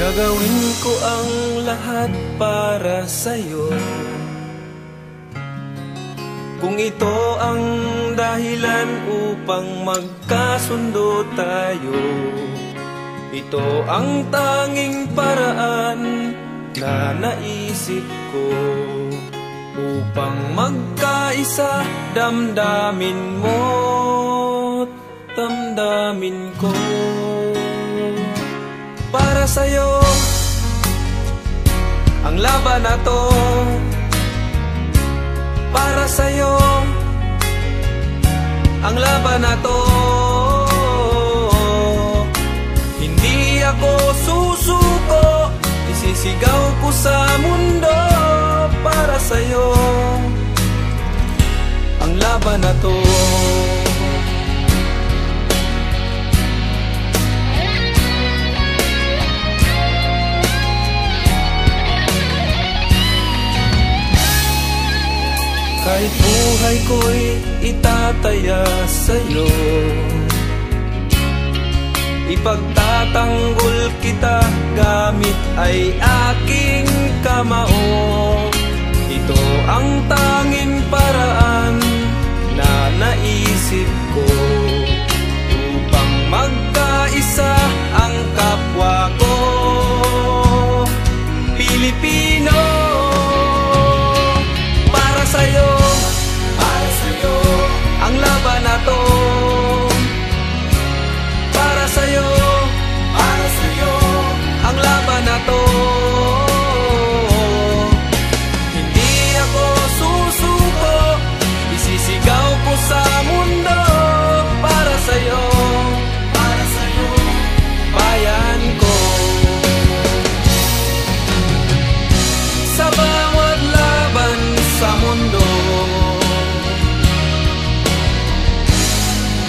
Gagawin ko ang lahat para sa'yo. Kung ito ang dahilan upang magkasundo tayo, ito ang tanging paraan na naisip ko upang magkaisa, damdamin mo't damdamin ko. Para sa'yo ang laban na to, para sa'yo ang laban na to. Hindi ako susuko, isisigaw ko sa mundo. Para sa'yo ang laban na to. Kahit buhay ko'y itataya sa'yo, ipagtatanggol kita gamit ay aking kamao. Ito ang tanging paraan na naisip ko upang magkaisa ang kapwa ko Pilipino. Para sa'yo ang laban na to. Para sa'yo ang laban na to. Hindi ako susuko, isisigaw ko sa mundo. Para sa'yo bayan ko. Sa bawat laban sa mundo,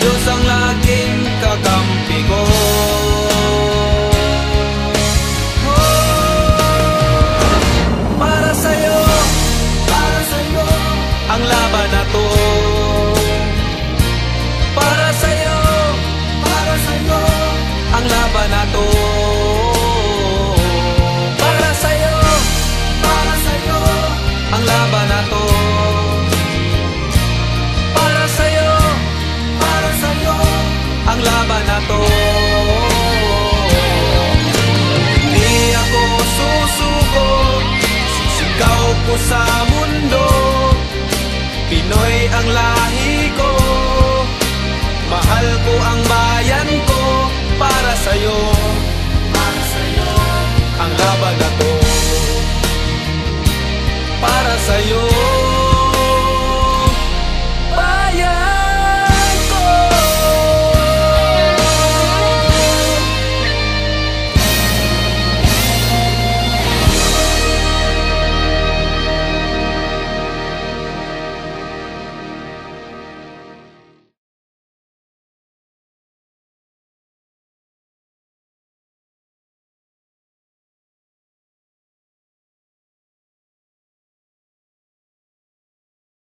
Diyos ang laging kakampi ko. Para sa'yo ang laban na to. Para sa'yo ang laban na to.